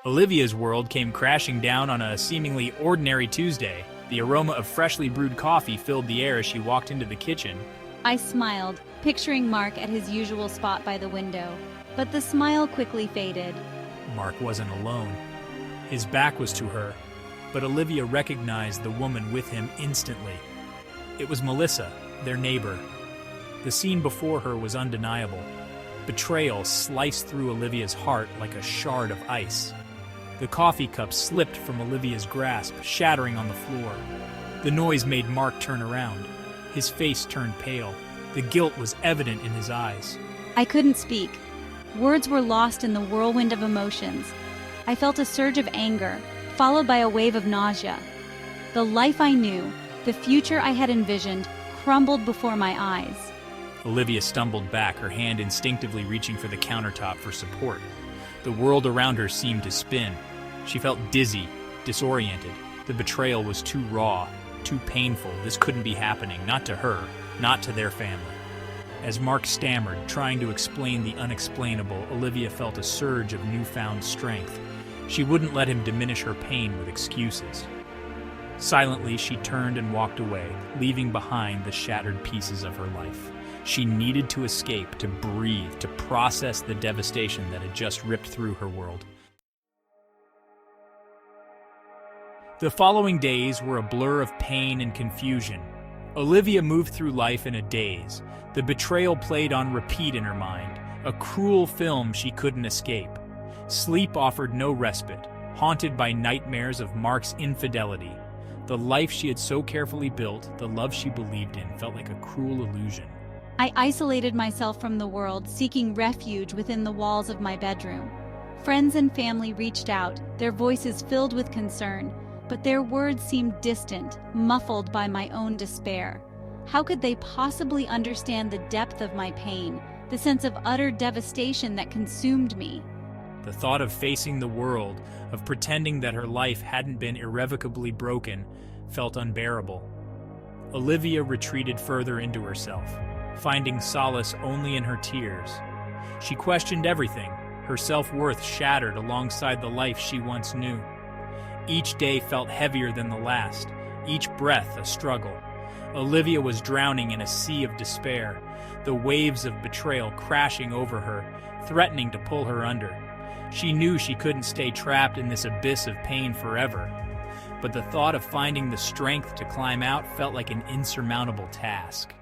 Olivia's world came crashing down on a seemingly ordinary Tuesday. The aroma of freshly brewed coffee filled the air as she walked into the kitchen. I smiled, picturing Mark at his usual spot by the window. But the smile quickly faded. Mark wasn't alone. His back was to her, but Olivia recognized the woman with him instantly. It was Melissa, their neighbor. The scene before her was undeniable. Betrayal sliced through Olivia's heart like a shard of ice. The coffee cup slipped from Olivia's grasp, shattering on the floor. The noise made Mark turn around. His face turned pale. The guilt was evident in his eyes. I couldn't speak. Words were lost in the whirlwind of emotions. I felt a surge of anger, followed by a wave of nausea. The life I knew, the future I had envisioned, crumbled before my eyes. Olivia stumbled back, her hand instinctively reaching for the countertop for support. The world around her seemed to spin. She felt dizzy, disoriented. The betrayal was too raw, too painful. This couldn't be happening, not to her, not to their family. As Mark stammered, trying to explain the unexplainable, Olivia felt a surge of newfound strength. She wouldn't let him diminish her pain with excuses. Silently, she turned and walked away, leaving behind the shattered pieces of her life. She needed to escape, to breathe, to process the devastation that had just ripped through her world. The following days were a blur of pain and confusion. Olivia moved through life in a daze. The betrayal played on repeat in her mind, a cruel film she couldn't escape. Sleep offered no respite, haunted by nightmares of Mark's infidelity. The life she had so carefully built, the love she believed in, felt like a cruel illusion. I isolated myself from the world, seeking refuge within the walls of my bedroom. Friends and family reached out, their voices filled with concern, but their words seemed distant, muffled by my own despair. How could they possibly understand the depth of my pain, the sense of utter devastation that consumed me? The thought of facing the world, of pretending that her life hadn't been irrevocably broken, felt unbearable. Olivia retreated further into herself, finding solace only in her tears. She questioned everything, her self-worth shattered alongside the life she once knew. Each day felt heavier than the last, each breath a struggle. Olivia was drowning in a sea of despair, the waves of betrayal crashing over her, threatening to pull her under. She knew she couldn't stay trapped in this abyss of pain forever, but the thought of finding the strength to climb out felt like an insurmountable task.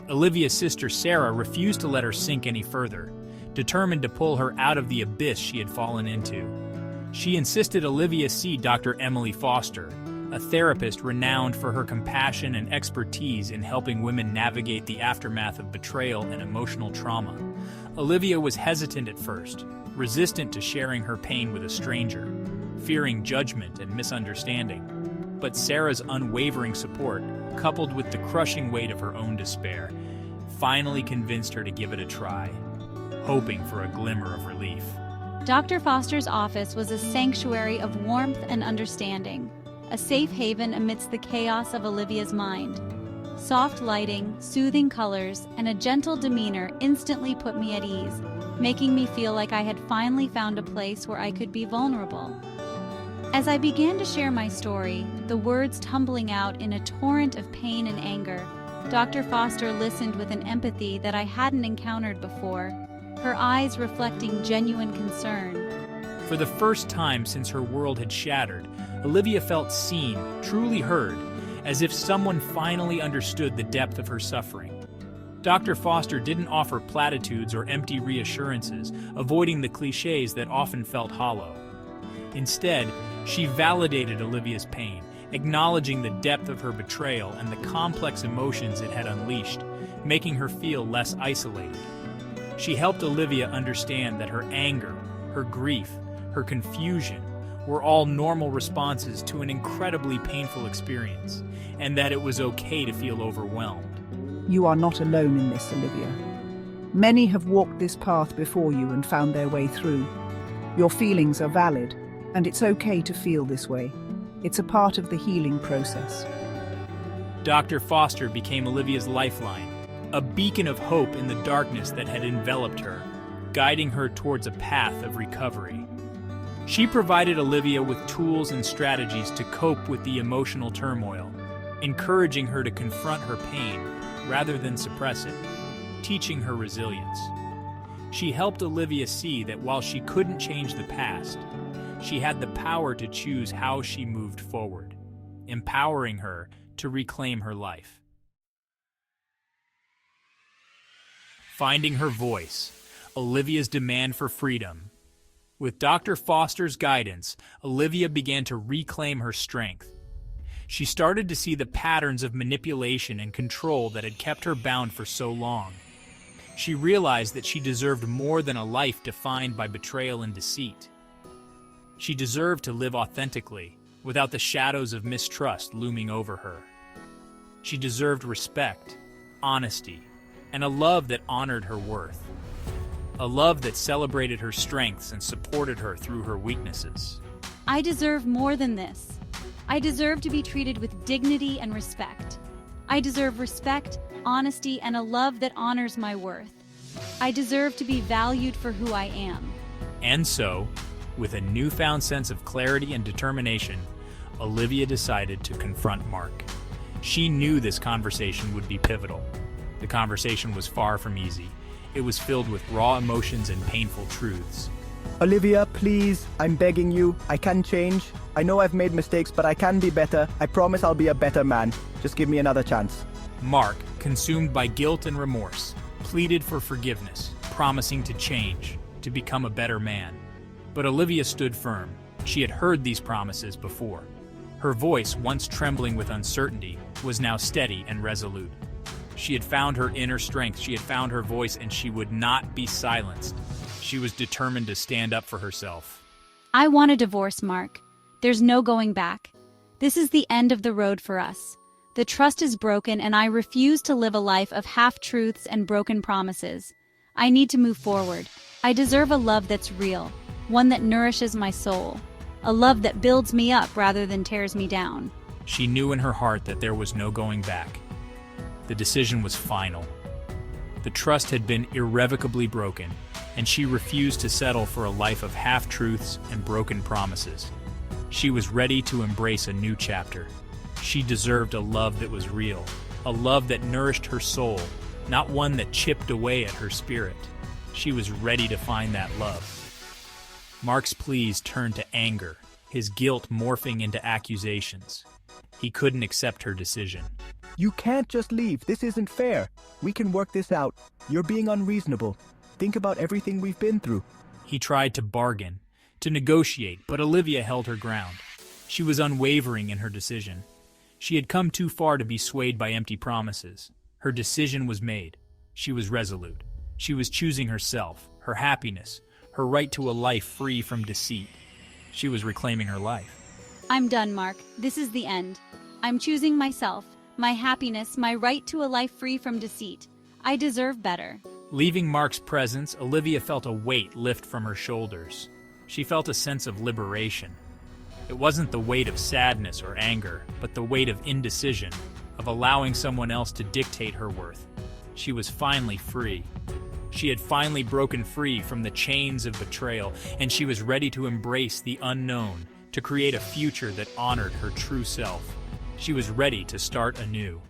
Olivia's sister Sarah refused to let her sink any further, determined to pull her out of the abyss she had fallen into. She insisted Olivia see Dr. Emily Foster, a therapist renowned for her compassion and expertise in helping women navigate the aftermath of betrayal and emotional trauma. Olivia was hesitant at first, resistant to sharing her pain with a stranger, fearing judgment and misunderstanding. But Sarah's unwavering support, coupled with the crushing weight of her own despair, finally convinced her to give it a try, hoping for a glimmer of relief. Dr. Foster's office was a sanctuary of warmth and understanding, a safe haven amidst the chaos of Olivia's mind. Soft lighting, soothing colors, and a gentle demeanor instantly put me at ease, making me feel like I had finally found a place where I could be vulnerable. As I began to share my story, the words tumbling out in a torrent of pain and anger, Dr. Foster listened with an empathy that I hadn't encountered before, her eyes reflecting genuine concern. For the first time since her world had shattered, Olivia felt seen, truly heard, as if someone finally understood the depth of her suffering. Dr. Foster didn't offer platitudes or empty reassurances, avoiding the cliches that often felt hollow. Instead, she validated Olivia's pain, acknowledging the depth of her betrayal and the complex emotions it had unleashed, making her feel less isolated. She helped Olivia understand that her anger, her grief, her confusion were all normal responses to an incredibly painful experience, and that it was okay to feel overwhelmed. You are not alone in this, Olivia. Many have walked this path before you and found their way through. Your feelings are valid, and it's okay to feel this way. It's a part of the healing process. Dr. Foster became Olivia's lifeline, a beacon of hope in the darkness that had enveloped her. guiding her towards a path of recovery. She provided Olivia with tools and strategies to cope with the emotional turmoil, encouraging her to confront her pain rather than suppress it, teaching her resilience. She helped Olivia see that while she couldn't change the past, she had the power to choose how she moved forward, empowering her to reclaim her life. Finding her voice, Olivia's demand for freedom. With Dr. Foster's guidance, Olivia began to reclaim her strength. She started to see the patterns of manipulation and control that had kept her bound for so long. She realized that she deserved more than a life defined by betrayal and deceit. She deserved to live authentically, without the shadows of mistrust looming over her. She deserved respect, honesty, and a love that honored her worth. A love that celebrated her strengths and supported her through her weaknesses. I deserve more than this. I deserve to be treated with dignity and respect. I deserve respect, honesty, and a love that honors my worth. I deserve to be valued for who I am. And so, with a newfound sense of clarity and determination, Olivia decided to confront Mark. She knew this conversation would be pivotal. The conversation was far from easy. It was filled with raw emotions and painful truths. Olivia, please, I'm begging you. I can change. I know I've made mistakes, but I can be better. I promise I'll be a better man. Just give me another chance. Mark, consumed by guilt and remorse, pleaded for forgiveness, promising to change, to become a better man. But Olivia stood firm. She had heard these promises before. Her voice, once trembling with uncertainty, was now steady and resolute. She had found her inner strength, she had found her voice, and she would not be silenced. She was determined to stand up for herself. I want a divorce, Mark. There's no going back. This is the end of the road for us. The trust is broken, and I refuse to live a life of half-truths and broken promises. I need to move forward. I deserve a love that's real, one that nourishes my soul, a love that builds me up rather than tears me down. She knew in her heart that there was no going back. The decision was final. The trust had been irrevocably broken, and she refused to settle for a life of half-truths and broken promises. She was ready to embrace a new chapter. She deserved a love that was real, a love that nourished her soul, not one that chipped away at her spirit. She was ready to find that love. Mark's pleas turned to anger, his guilt morphing into accusations. He couldn't accept her decision. You can't just leave. This isn't fair. We can work this out. You're being unreasonable. Think about everything we've been through. He tried to bargain, to negotiate, but Olivia held her ground. She was unwavering in her decision. She had come too far to be swayed by empty promises. Her decision was made. She was resolute. She was choosing herself, her happiness, her right to a life free from deceit. She was reclaiming her life. I'm done, Mark. This is the end. I'm choosing myself, my happiness, my right to a life free from deceit. I deserve better. Leaving Mark's presence, Olivia felt a weight lift from her shoulders. She felt a sense of liberation. It wasn't the weight of sadness or anger, but the weight of indecision, of allowing someone else to dictate her worth. She was finally free. She had finally broken free from the chains of betrayal, and she was ready to embrace the unknown, to create a future that honored her true self. She was ready to start anew.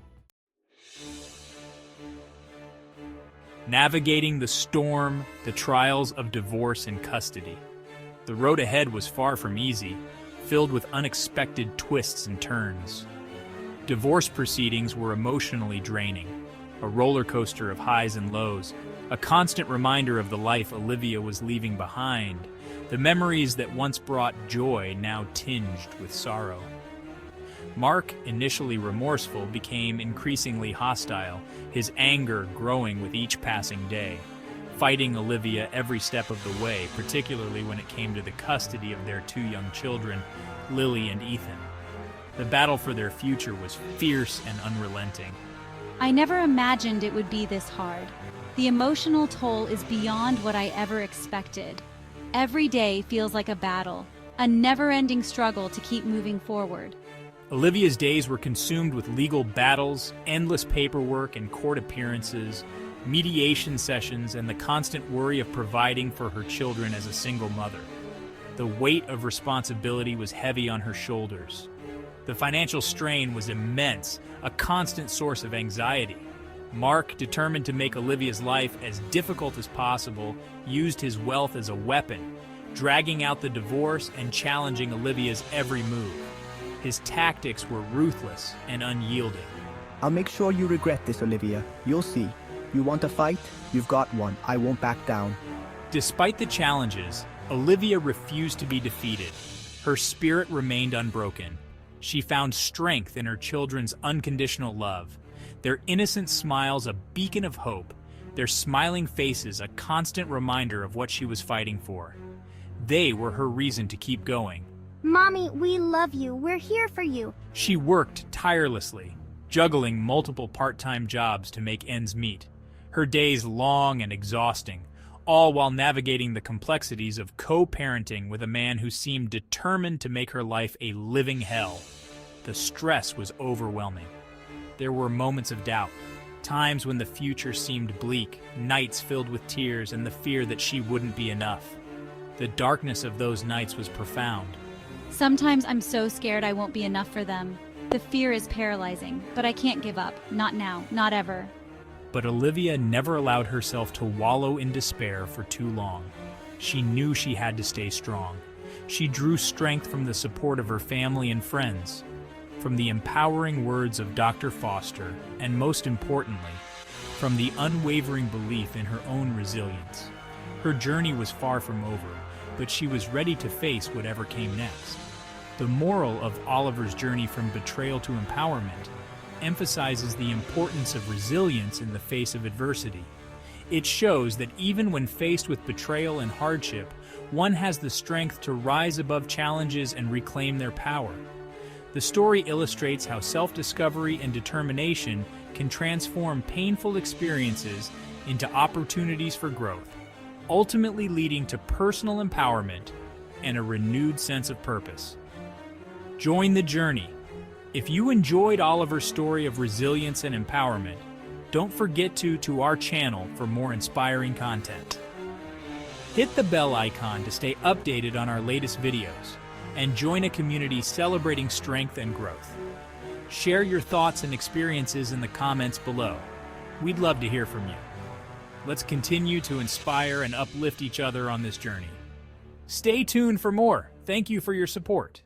Navigating the storm, the trials of divorce and custody. The road ahead was far from easy, filled with unexpected twists and turns. Divorce proceedings were emotionally draining, a roller coaster of highs and lows, a constant reminder of the life Olivia was leaving behind, the memories that once brought joy now tinged with sorrow. Mark, initially remorseful, became increasingly hostile, his anger growing with each passing day, fighting Olivia every step of the way, particularly when it came to the custody of their two young children, Lily and Ethan. The battle for their future was fierce and unrelenting. I never imagined it would be this hard. The emotional toll is beyond what I ever expected. Every day feels like a battle, a never-ending struggle to keep moving forward. Olivia's days were consumed with legal battles, endless paperwork, and court appearances, mediation sessions, and the constant worry of providing for her children as a single mother. The weight of responsibility was heavy on her shoulders. The financial strain was immense, a constant source of anxiety. Mark, determined to make Olivia's life as difficult as possible, used his wealth as a weapon, dragging out the divorce and challenging Olivia's every move. His tactics were ruthless and unyielding. I'll make sure you regret this, Olivia. You'll see. You want a fight? You've got one. I won't back down. Despite the challenges, Olivia refused to be defeated. Her spirit remained unbroken. She found strength in her children's unconditional love, their innocent smiles a beacon of hope, their smiling faces a constant reminder of what she was fighting for. They were her reason to keep going. Mommy, we love you. We're here for you. She worked tirelessly, juggling multiple part-time jobs to make ends meet. Her days long and exhausting, all while navigating the complexities of co-parenting with a man who seemed determined to make her life a living hell. The stress was overwhelming. There were moments of doubt, times when the future seemed bleak, nights filled with tears and the fear that she wouldn't be enough. The darkness of those nights was profound. Sometimes I'm so scared I won't be enough for them. The fear is paralyzing, but I can't give up. Not now, not ever. But Olivia never allowed herself to wallow in despair for too long. She knew she had to stay strong. She drew strength from the support of her family and friends, from the empowering words of Dr. Foster, and most importantly, from the unwavering belief in her own resilience. Her journey was far from over, but she was ready to face whatever came next. The moral of Oliver's journey from betrayal to empowerment emphasizes the importance of resilience in the face of adversity. It shows that even when faced with betrayal and hardship, one has the strength to rise above challenges and reclaim their power. The story illustrates how self-discovery and determination can transform painful experiences into opportunities for growth, ultimately leading to personal empowerment and a renewed sense of purpose. Join the journey. If you enjoyed Oliver's story of resilience and empowerment, don't forget to our channel for more inspiring content. Hit the bell icon to stay updated on our latest videos and join a community celebrating strength and growth. Share your thoughts and experiences in the comments below. We'd love to hear from you. Let's continue to inspire and uplift each other on this journey. Stay tuned for more. Thank you for your support.